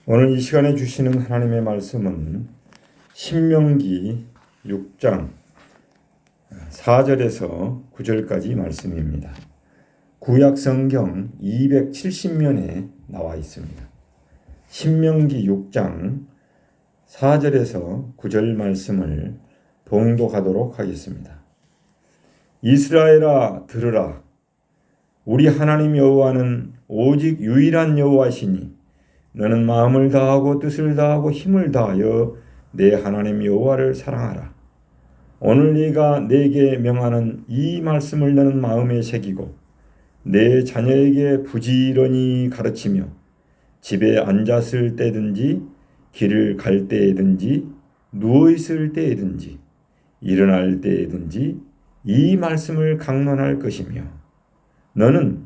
오늘 이 시간에 주시는 하나님의 말씀은 신명기 6장 4절에서 9절까지 말씀입니다. 구약 성경 270면에 나와 있습니다. 신명기 6장 4절에서 9절 말씀을 봉독하도록 하겠습니다. 이스라엘아 들으라. 우리 하나님 여호와는 오직 유일한 여호와시니 너는 마음을 다하고 뜻을 다하고 힘을 다하여 내 하나님 여호와를 사랑하라. 오늘 네가 내게 명하는 이 말씀을 너는 마음에 새기고 내 자녀에게 부지런히 가르치며 집에 앉았을 때든지 길을 갈 때에든지 누워있을 때에든지 일어날 때에든지 이 말씀을 강론할 것이며 너는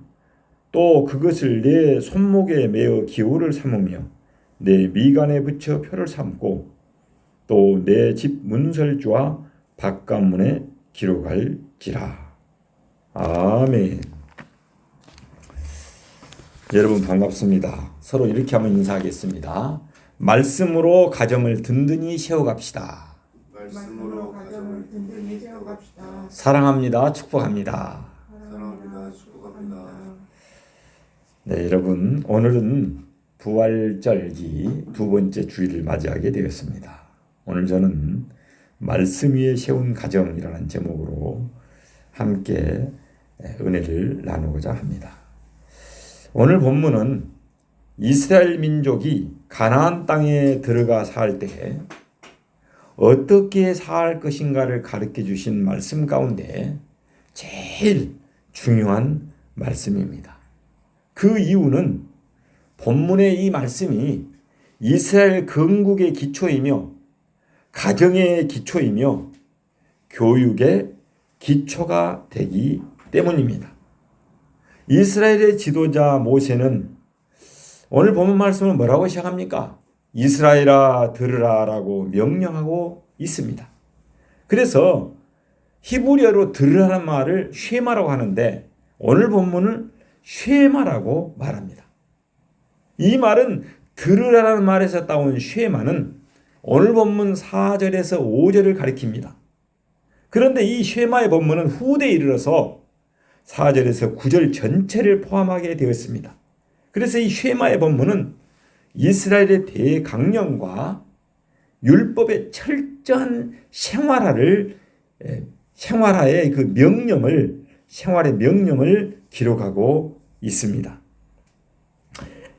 또 그것을 내 손목에 매어 기호를 삼으며 내 미간에 붙여 표를 삼고 또 내 집 문설주와 바깥문에 기록할지라. 아멘. 여러분 반갑습니다. 서로 이렇게 한번 인사하겠습니다. 말씀으로 가정을 든든히 세워갑시다. 말씀으로 가정을 든든히 세워갑시다. 사랑합니다. 축복합니다. 사랑합니다. 축복합니다. 네, 여러분 오늘은 부활절기 두 번째 주일을 맞이하게 되었습니다. 오늘 저는 말씀 위에 세운 가정이라는 제목으로 함께 은혜를 나누고자 합니다. 오늘 본문은 이스라엘 민족이 가나안 땅에 들어가 살 때 어떻게 살 것인가를 가르쳐 주신 말씀 가운데 제일 중요한 말씀입니다. 그 이유는 본문의 이 말씀이 이스라엘 건국의 기초이며 가정의 기초이며 교육의 기초가 되기 때문입니다. 이스라엘의 지도자 모세는 오늘 본문 말씀을 뭐라고 시작합니까? 이스라엘아 들으라 라고 명령하고 있습니다. 그래서 히브리어로 들으라는 말을 쉐마라고 하는데 오늘 본문은 쉐마라고 말합니다. 이 말은 들으라는 말에서 따온 쉐마는 오늘 본문 4절에서 5절을 가리킵니다. 그런데 이 쉐마의 본문은 후대에 이르러서 4절에서 9절 전체를 포함하게 되었습니다. 그래서 이 쉐마의 본문은 이스라엘의 대강령과 율법의 철저한 생활의 그 생활의 명령을 기록하고 있습니다.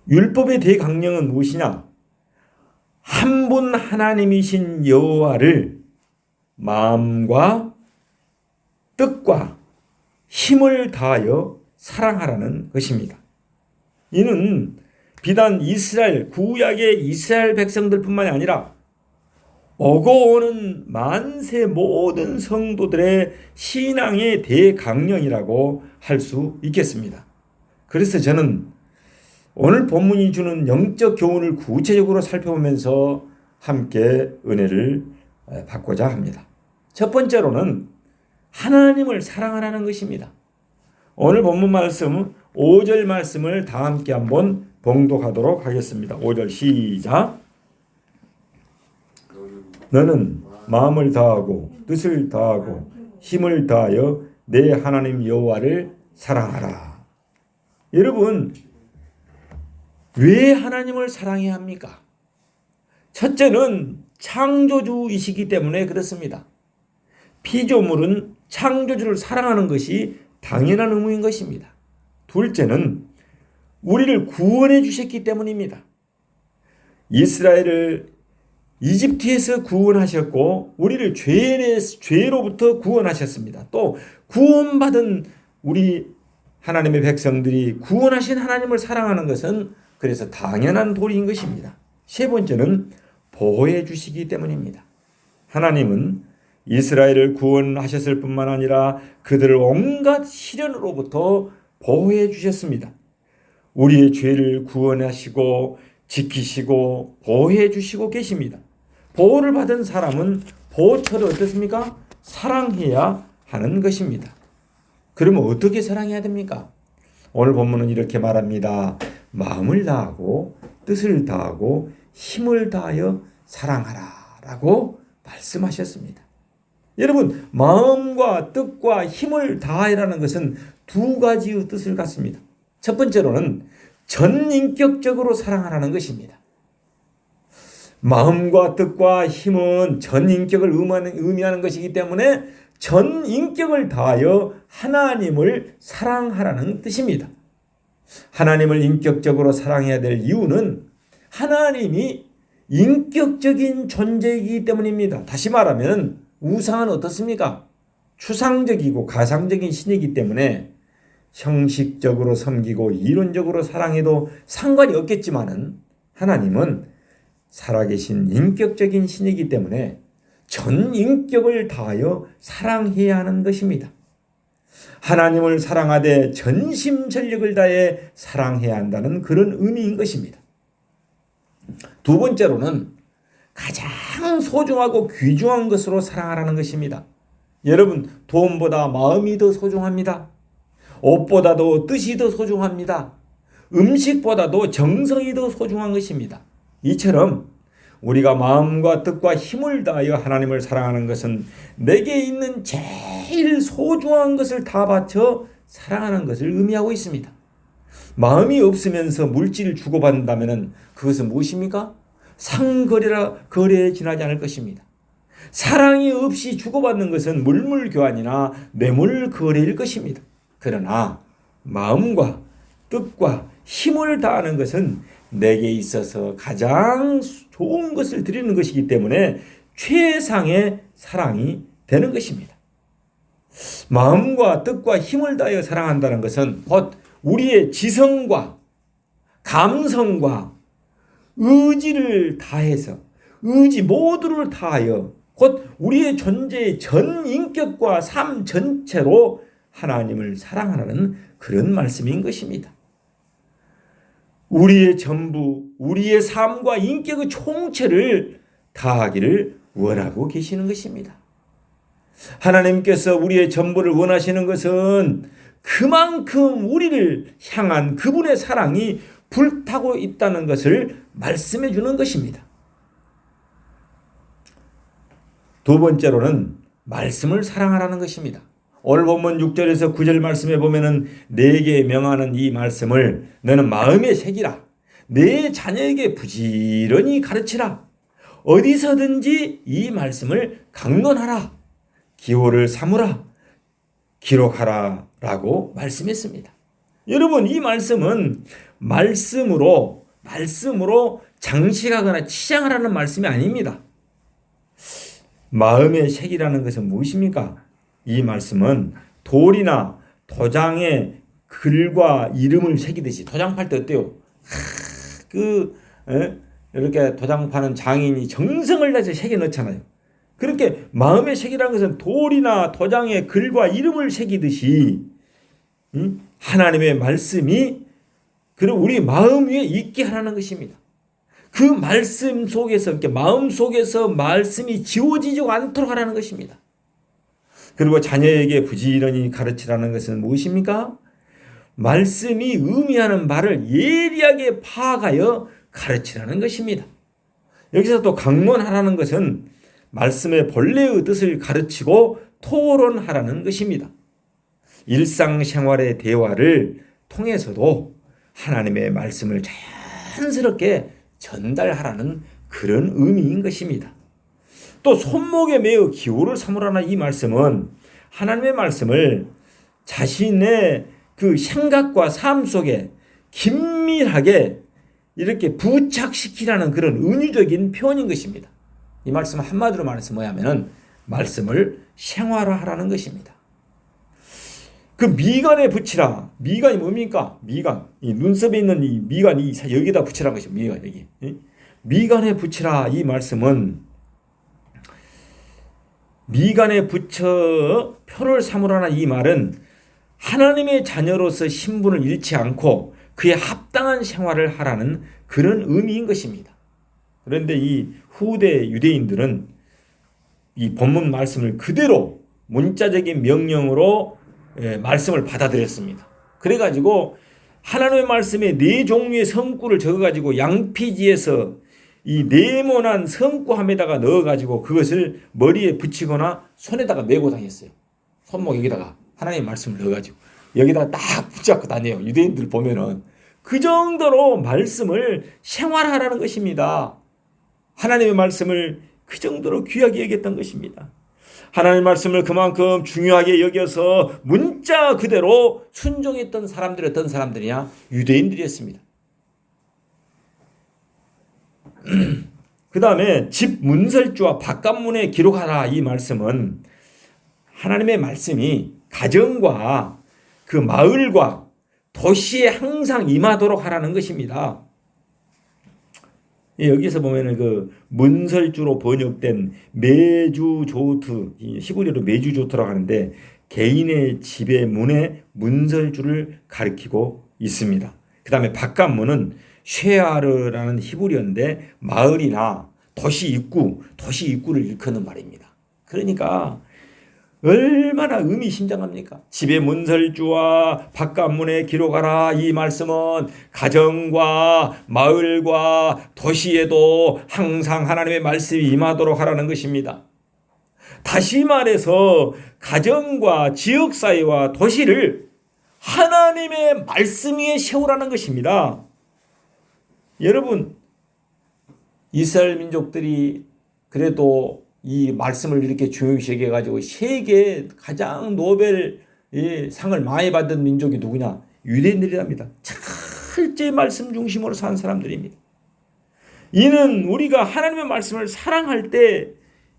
율법의 대강령은 무엇이냐? 한 분 하나님이신 여호와를 마음과 뜻과 힘을 다하여 사랑하라는 것입니다. 이는 비단 구약의 이스라엘 백성들뿐만이 아니라 오고 오는 만세 모든 성도들의 신앙의 대강령이라고 할 수 있겠습니다. 그래서 저는 오늘 본문이 주는 영적 교훈을 구체적으로 살펴보면서 함께 은혜를 받고자 합니다. 첫 번째로는 하나님을 사랑하라는 것입니다. 오늘 본문 말씀 5절 말씀을 다 함께 한번 봉독하도록 하겠습니다. 5절 시작. 너는 마음을 다하고 뜻을 다하고 힘을 다하여 내 하나님 여호와를 사랑하라. 여러분 왜 하나님을 사랑해야 합니까? 첫째는 창조주이시기 때문에 그렇습니다. 피조물은 창조주를 사랑하는 것이 당연한 의무인 것입니다. 둘째는 우리를 구원해 주셨기 때문입니다. 이스라엘을 이집트에서 구원하셨고 우리를 죄로부터 구원하셨습니다. 또 구원받은 우리 하나님의 백성들이 구원하신 하나님을 사랑하는 것은 그래서 당연한 도리인 것입니다. 세 번째는 보호해 주시기 때문입니다. 하나님은 이스라엘을 구원하셨을 뿐만 아니라 그들을 온갖 시련으로부터 보호해 주셨습니다. 우리의 죄를 구원하시고 지키시고 보호해 주시고 계십니다. 보호를 받은 사람은 보호처를 어떻습니까? 사랑해야 하는 것입니다. 그러면 어떻게 사랑해야 됩니까? 오늘 본문은 이렇게 말합니다. 마음을 다하고 뜻을 다하고 힘을 다하여 사랑하라라고 말씀하셨습니다. 여러분, 마음과 뜻과 힘을 다하라는 것은 두 가지의 뜻을 갖습니다. 첫 번째로는 전인격적으로 사랑하라는 것입니다. 마음과 뜻과 힘은 전인격을 의미하는 것이기 때문에 전인격을 다하여 하나님을 사랑하라는 뜻입니다. 하나님을 인격적으로 사랑해야 될 이유는 하나님이 인격적인 존재이기 때문입니다. 다시 말하면 우상은 어떻습니까? 추상적이고 가상적인 신이기 때문에 형식적으로 섬기고 이론적으로 사랑해도 상관이 없겠지만은 하나님은 살아계신 인격적인 신이기 때문에 전 인격을 다하여 사랑해야 하는 것입니다. 하나님을 사랑하되 전심전력을 다해 사랑해야 한다는 그런 의미인 것입니다. 두 번째로는 가장 소중하고 귀중한 것으로 사랑하라는 것입니다. 여러분, 돈보다 마음이 더 소중합니다. 옷보다도 뜻이 더 소중합니다. 음식보다도 정성이 더 소중한 것입니다. 이처럼 우리가 마음과 뜻과 힘을 다하여 하나님을 사랑하는 것은 내게 있는 제일 소중한 것을 다 바쳐 사랑하는 것을 의미하고 있습니다. 마음이 없으면서 물질을 주고받는다면 그것은 무엇입니까? 상거래에 지나지 않을 것입니다. 사랑이 없이 주고받는 것은 물물교환이나 뇌물거래일 것입니다. 그러나 마음과 뜻과 힘을 다하는 것은 내게 있어서 가장 좋은 것을 드리는 것이기 때문에 최상의 사랑이 되는 것입니다. 마음과 뜻과 힘을 다하여 사랑한다는 것은 곧 우리의 지성과 감성과 의지를 다해서 의지 모두를 다하여 곧 우리의 존재의 전 인격과 삶 전체로 하나님을 사랑하라는 그런 말씀인 것입니다. 우리의 전부, 우리의 삶과 인격의 총체를 다하기를 원하고 계시는 것입니다. 하나님께서 우리의 전부를 원하시는 것은 그만큼 우리를 향한 그분의 사랑이 불타고 있다는 것을 말씀해 주는 것입니다. 두 번째로는 말씀을 사랑하라는 것입니다. 오늘 본문 6절에서 9절 말씀에 보면은 내게 명하는 이 말씀을 너는 마음에 새기라. 내 자녀에게 부지런히 가르치라. 어디서든지 이 말씀을 강론하라. 기호를 삼으라. 기록하라. 라고 말씀했습니다. 여러분, 이 말씀은 말씀으로 장식하거나 치장하라는 말씀이 아닙니다. 마음에 새기라는 것은 무엇입니까? 이 말씀은 돌이나 도장에 글과 이름을 새기듯이 도장 팔 때 어때요? 이렇게 도장 파는 장인이 정성을 다해서 새겨 넣잖아요. 그렇게 마음에 새기라는 것은 돌이나 도장에 글과 이름을 새기듯이 하나님의 말씀이 그리고 우리 마음 위에 있게 하라는 것입니다. 그 말씀 속에서 이렇게 마음 속에서 말씀이 지워지지 않도록 하라는 것입니다. 그리고 자녀에게 부지런히 가르치라는 것은 무엇입니까? 말씀이 의미하는 바를 예리하게 파악하여 가르치라는 것입니다. 여기서 또 강론하라는 것은 말씀의 본래의 뜻을 가르치고 토론하라는 것입니다. 일상생활의 대화를 통해서도 하나님의 말씀을 자연스럽게 전달하라는 그런 의미인 것입니다. 또 손목에 매어 기호를 삼으라는 이 말씀은 하나님의 말씀을 자신의 그 생각과 삶 속에 긴밀하게 이렇게 부착시키라는 그런 은유적인 표현인 것입니다. 이 말씀 한마디로 말해서 뭐냐면은 말씀을 생활화하라는 것입니다. 그 미간에 붙이라. 미간이 뭡니까? 미간. 이 눈썹에 있는 이 미간이 여기다 붙이라는 것입니다. 미간 여기. 미간에 붙이라. 이 말씀은 미간에 붙여 표를 삼으라는 이 말은 하나님의 자녀로서 신분을 잃지 않고 그에 합당한 생활을 하라는 그런 의미인 것입니다. 그런데 이 후대 유대인들은 이 본문 말씀을 그대로 문자적인 명령으로 말씀을 받아들였습니다. 그래가지고 하나님의 말씀에 네 종류의 성구를 적어가지고 양피지에서 이 네모난 성구함에다가 넣어가지고 그것을 머리에 붙이거나 손에다가 메고 다녔어요. 손목 여기다가 하나님의 말씀을 넣어가지고 여기다가 딱 붙잡고 다녀요. 유대인들 보면은 그 정도로 말씀을 생활하라는 것입니다. 하나님의 말씀을 그 정도로 귀하게 여겼던 것입니다. 하나님의 말씀을 그만큼 중요하게 여겨서 문자 그대로 순종했던 사람들이 어떤 사람들이냐? 유대인들이었습니다. 그 다음에 집 문설주와 바깥문에 기록하라 이 말씀은 하나님의 말씀이 가정과 그 마을과 도시에 항상 임하도록 하라는 것입니다. 여기서 보면은 그 문설주로 번역된 메주조트, 히브리어로 메주조트라고 하는데 개인의 집의 문에 문설주를 가리키고 있습니다. 그 다음에 바깥문은 쉐아르라는 히브리어인데 마을이나 도시 입구를 일컫는 말입니다. 그러니까 얼마나 의미심장합니까? 집의 문설주와 바깥문에 기록하라 이 말씀은 가정과 마을과 도시에도 항상 하나님의 말씀이 임하도록 하라는 것입니다. 다시 말해서 가정과 지역사회와 도시를 하나님의 말씀 위에 세우라는 것입니다. 여러분, 이스라엘 민족들이 그래도 이 말씀을 이렇게 중요시 여겨가지고 세계 가장 노벨 상을 많이 받은 민족이 누구냐? 유대인들이랍니다. 철저히 말씀 중심으로 산 사람들입니다. 이는 우리가 하나님의 말씀을 사랑할 때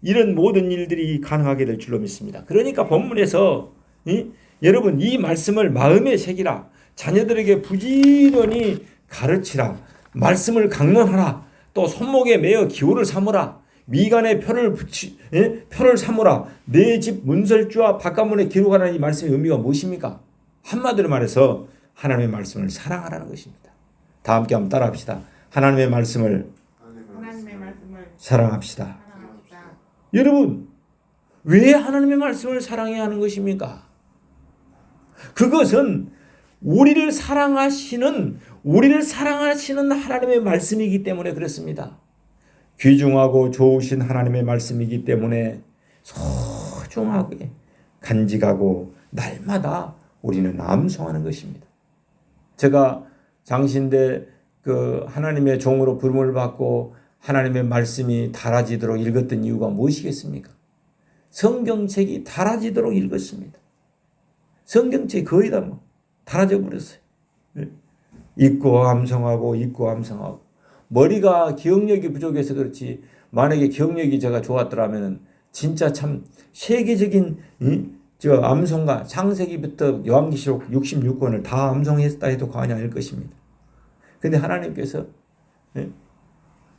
이런 모든 일들이 가능하게 될 줄로 믿습니다. 그러니까 본문에서 여러분 이 말씀을 마음에 새기라. 자녀들에게 부지런히 가르치라. 말씀을 강론하라. 또 손목에 매어 기호를 삼으라. 미간에 표를 삼으라. 내 집 문설주와 바깥문에 기록하라는 이 말씀의 의미가 무엇입니까? 한마디로 말해서 하나님의 말씀을 사랑하라는 것입니다. 다 함께 한번 따라합시다. 하나님의 말씀을 사랑합시다. 여러분, 왜 하나님의 말씀을 사랑해야 하는 것입니까? 그것은 우리를 사랑하시는 하나님의 말씀이기 때문에 그렇습니다. 귀중하고 좋으신 하나님의 말씀이기 때문에 소중하게 간직하고 날마다 우리는 암송하는 것입니다. 제가 장신대 그 하나님의 종으로 부름을 받고 하나님의 말씀이 달아지도록 읽었던 이유가 무엇이겠습니까? 성경책이 달아지도록 읽었습니다. 성경책이 거의 다 달아져 버렸어요. 읽고 암송하고 머리가 기억력이 부족해서 그렇지 만약에 기억력이 제가 좋았더라면 진짜 참 세계적인 암송가 창세기부터 요한계시록 66권을 다 암송했다 해도 과언이 아닐 것입니다. 그런데 하나님께서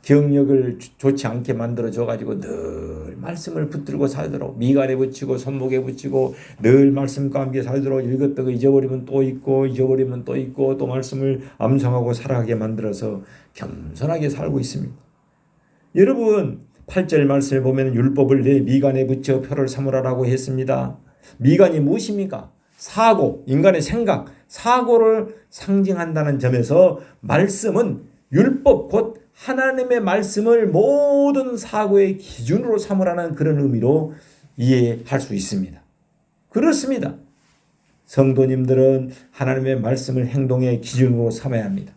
기억력을 좋지 않게 만들어줘 가지고 늘 말씀을 붙들고 살도록 미간에 붙이고 손목에 붙이고 늘 말씀과 함께 살도록 읽었다고 잊어버리면 또 있고 잊어버리면 또 있고 또 말씀을 암송하고 살아가게 만들어서 겸손하게 살고 있습니다. 여러분 8절 말씀에 보면 율법을 내 미간에 붙여 표를 삼으라라고 했습니다. 미간이 무엇입니까? 사고, 인간의 생각, 사고를 상징한다는 점에서 말씀은 율법 곧 하나님의 말씀을 모든 사고의 기준으로 삼으라는 그런 의미로 이해할 수 있습니다. 그렇습니다. 성도님들은 하나님의 말씀을 행동의 기준으로 삼아야 합니다.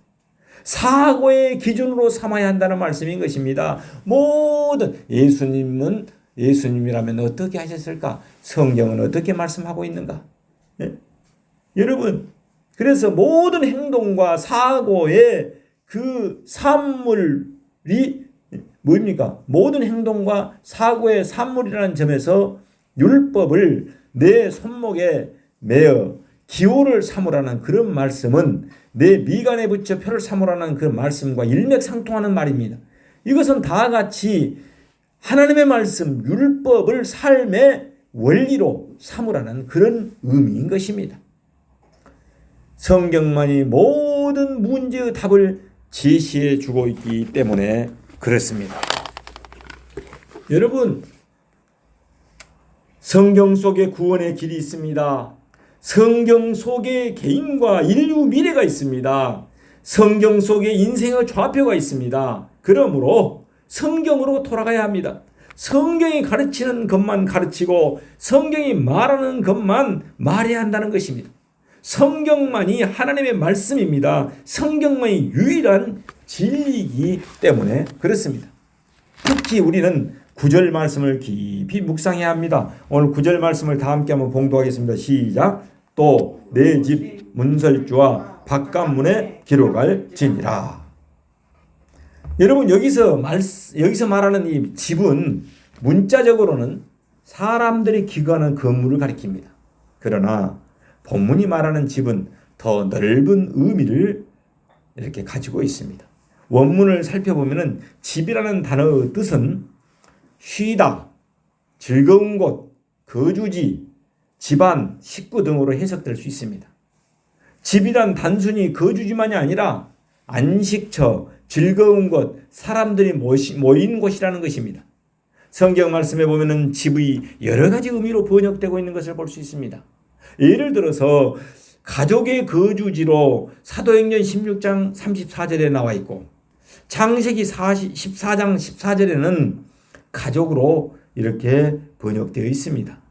사고의 기준으로 삼아야 한다는 말씀인 것입니다. 모든 예수님이라면 어떻게 하셨을까? 성경은 어떻게 말씀하고 있는가? 여러분, 그래서 모든 행동과 사고의 그 산물이 뭡니까? 모든 행동과 사고의 산물이라는 점에서 율법을 내 손목에 매어 기호를 삼으라는 그런 말씀은 내 미간에 붙여 표를 삼으라는 그 말씀과 일맥상통하는 말입니다. 이것은 다 같이 하나님의 말씀, 율법을 삶의 원리로 삼으라는 그런 의미인 것입니다. 성경만이 모든 문제의 답을 제시해 주고 있기 때문에 그렇습니다. 여러분, 성경 속에 구원의 길이 있습니다. 성경 속에 개인과 인류 미래가 있습니다. 성경 속에 인생의 좌표가 있습니다. 그러므로 성경으로 돌아가야 합니다. 성경이 가르치는 것만 가르치고 성경이 말하는 것만 말해야 한다는 것입니다. 성경만이 하나님의 말씀입니다. 성경만이 유일한 진리이기 때문에 그렇습니다. 특히 우리는 9절 말씀을 깊이 묵상해야 합니다. 오늘 9절 말씀을 다 함께 한번 봉독하겠습니다. 시작. 또 내 집 문설주와 바깥문에 기록할지니라. 여러분 여기서 말하는 이 집은 문자적으로는 사람들이 기거하는 건물을 가리킵니다. 그러나 본문이 말하는 집은 더 넓은 의미를 이렇게 가지고 있습니다. 원문을 살펴보면 집이라는 단어의 뜻은 쉬다, 즐거운 곳, 거주지, 집안, 식구 등으로 해석될 수 있습니다. 집이란 단순히 거주지만이 아니라 안식처, 즐거운 곳, 사람들이 모인 곳이라는 것입니다. 성경 말씀에 보면 집의 여러 가지 의미로 번역되고 있는 것을 볼 수 있습니다. 예를 들어서 가족의 거주지로 사도행전 16장 34절에 나와 있고 창세기 14장 14절에는 가족으로 이렇게 번역되어 있습니다.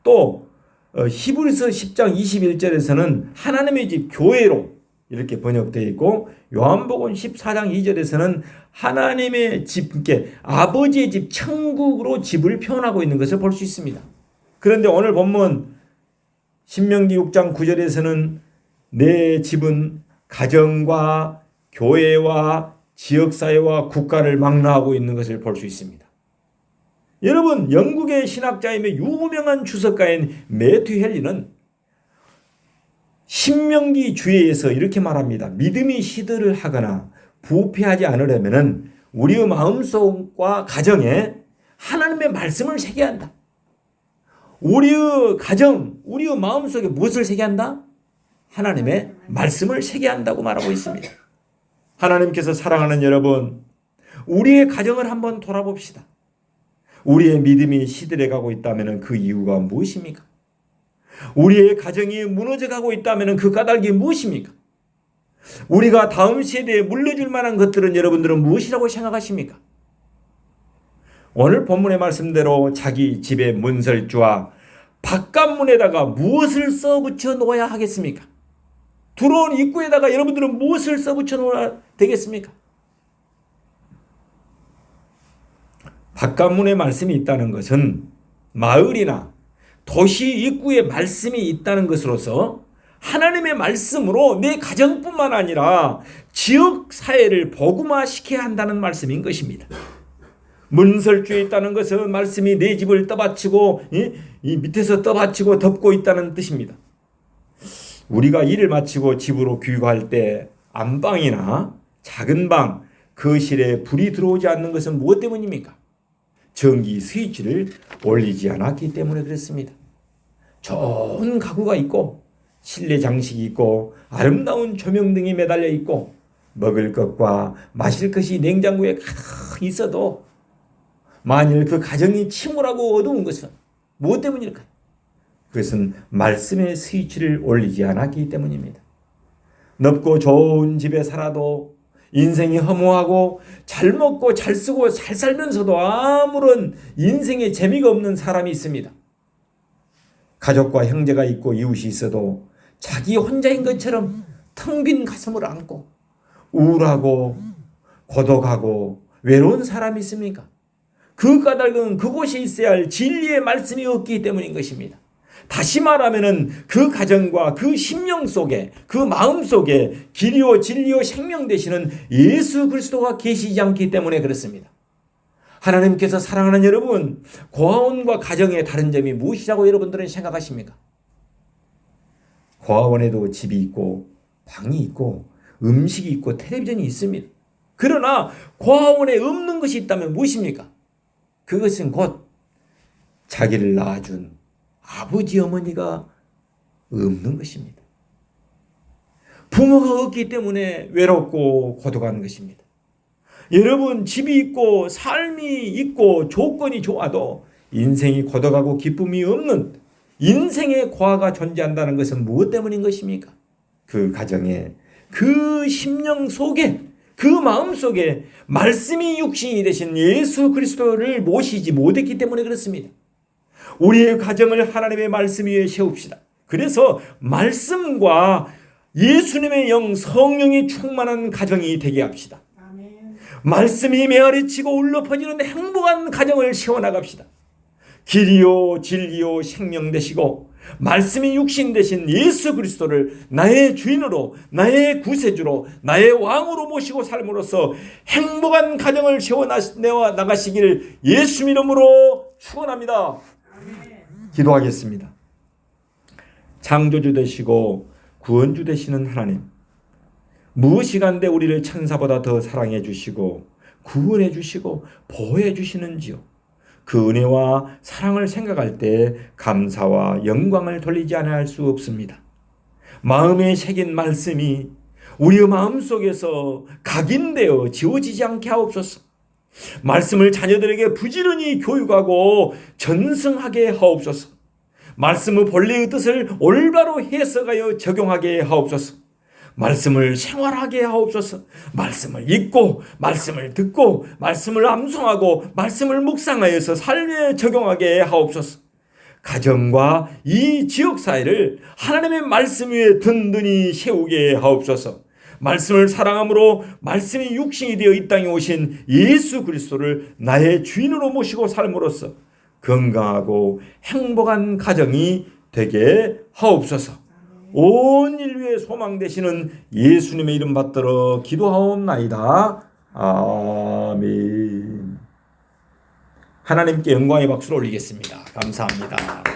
또 히브리서 10장 21절에서는 하나님의 집 교회로 이렇게 번역되어 있고 요한복음 14장 2절에서는 하나님의 집, 아버지의 집 천국으로 집을 표현하고 있는 것을 볼 수 있습니다. 그런데 오늘 본문 신명기 6장 9절에서는 내 집은 가정과 교회와 지역사회와 국가를 망라하고 있는 것을 볼 수 있습니다. 여러분 영국의 신학자이며 유명한 주석가인 매튜 헨리는 신명기 주의에서 이렇게 말합니다. 믿음이 시들을 하거나 부패하지 않으려면 우리의 마음속과 가정에 하나님의 말씀을 새겨야 한다. 우리의 가정, 우리의 마음속에 무엇을 새겨야 한다? 하나님의 말씀을 새겨야 한다고 말하고 있습니다. 하나님께서 사랑하는 여러분, 우리의 가정을 한번 돌아봅시다. 우리의 믿음이 시들해가고 있다면 그 이유가 무엇입니까? 우리의 가정이 무너져가고 있다면 그 까닭이 무엇입니까? 우리가 다음 세대에 물려줄 만한 것들은 여러분들은 무엇이라고 생각하십니까? 오늘 본문의 말씀대로 자기 집의 문설주와 바깥문에다가 무엇을 써붙여 놓아야 하겠습니까? 들어온 입구에다가 여러분들은 무엇을 써붙여 놓아야 되겠습니까? 바깥문에 말씀이 있다는 것은 마을이나 도시 입구에 말씀이 있다는 것으로서 하나님의 말씀으로 내 가정뿐만 아니라 지역 사회를 복음화시켜야 한다는 말씀인 것입니다. 문설주에 있다는 것은 말씀이 내 집을 떠받치고 이 밑에서 떠받치고 덮고 있다는 뜻입니다. 우리가 일을 마치고 집으로 귀가할 때 안방이나 작은 방, 거실에 불이 들어오지 않는 것은 무엇 때문입니까? 전기 스위치를 올리지 않았기 때문에 그렇습니다. 좋은 가구가 있고 실내 장식이 있고 아름다운 조명등이 매달려 있고 먹을 것과 마실 것이 냉장고에 가득 있어도 만일 그 가정이 침울하고 어두운 것은 무엇 때문일까요? 그것은 말씀의 스위치를 올리지 않았기 때문입니다. 넓고 좋은 집에 살아도 인생이 허무하고 잘 먹고 잘 쓰고 잘 살면서도 아무런 인생에 재미가 없는 사람이 있습니다. 가족과 형제가 있고 이웃이 있어도 자기 혼자인 것처럼 텅 빈 가슴을 안고 우울하고 고독하고 외로운 사람이 있습니까? 그 까닭은 그곳에 있어야 할 진리의 말씀이 없기 때문인 것입니다. 다시 말하면 그 가정과 그 심령 속에 그 마음 속에 길이요 진리요 생명 되시는 예수 그리스도가 계시지 않기 때문에 그렇습니다. 하나님께서 사랑하는 여러분, 고아원과 가정의 다른 점이 무엇이라고 여러분들은 생각하십니까? 고아원에도 집이 있고 방이 있고 음식이 있고 텔레비전이 있습니다. 그러나 고아원에 없는 것이 있다면 무엇입니까? 그것은 곧 자기를 낳아준 아버지 어머니가 없는 것입니다. 부모가 없기 때문에 외롭고 고독한 것입니다. 여러분 집이 있고 삶이 있고 조건이 좋아도 인생이 고독하고 기쁨이 없는 인생의 고아가 존재한다는 것은 무엇 때문인 것입니까? 그 가정에, 그 심령 속에, 그 마음 속에 말씀이 육신이 되신 예수 그리스도를 모시지 못했기 때문에 그렇습니다. 우리의 가정을 하나님의 말씀 위에 세웁시다. 그래서 말씀과 예수님의 영, 성령이 충만한 가정이 되게 합시다. 아멘. 말씀이 메아리치고 울려 퍼지는 행복한 가정을 세워나갑시다. 길이요 진리요 생명 되시고 말씀이 육신 되신 예수 그리스도를 나의 주인으로, 나의 구세주로, 나의 왕으로 모시고 삶으로써 행복한 가정을 세워나가시기를 예수 이름으로 축원합니다. 기도하겠습니다. 창조주 되시고 구원주 되시는 하나님, 무엇이간데 우리를 천사보다 더 사랑해 주시고 구원해 주시고 보호해 주시는지요. 그 은혜와 사랑을 생각할 때 감사와 영광을 돌리지 않을 수 없습니다. 마음에 새긴 말씀이 우리의 마음속에서 각인되어 지워지지 않게 하옵소서. 말씀을 자녀들에게 부지런히 교육하고 전승하게 하옵소서. 말씀의 본래의 뜻을 올바로 해석하여 적용하게 하옵소서. 말씀을 생활하게 하옵소서. 말씀을 읽고 말씀을 듣고 말씀을 암송하고 말씀을 묵상하여서 삶에 적용하게 하옵소서. 가정과 이 지역사회를 하나님의 말씀 위에 든든히 세우게 하옵소서. 말씀을 사랑함으로 말씀이 육신이 되어 이 땅에 오신 예수 그리스도를 나의 주인으로 모시고 삶으로써 건강하고 행복한 가정이 되게 하옵소서. 온 인류의 소망 되시는 예수님의 이름 받들어 기도하옵나이다. 아멘. 하나님께 영광의 박수를 올리겠습니다. 감사합니다.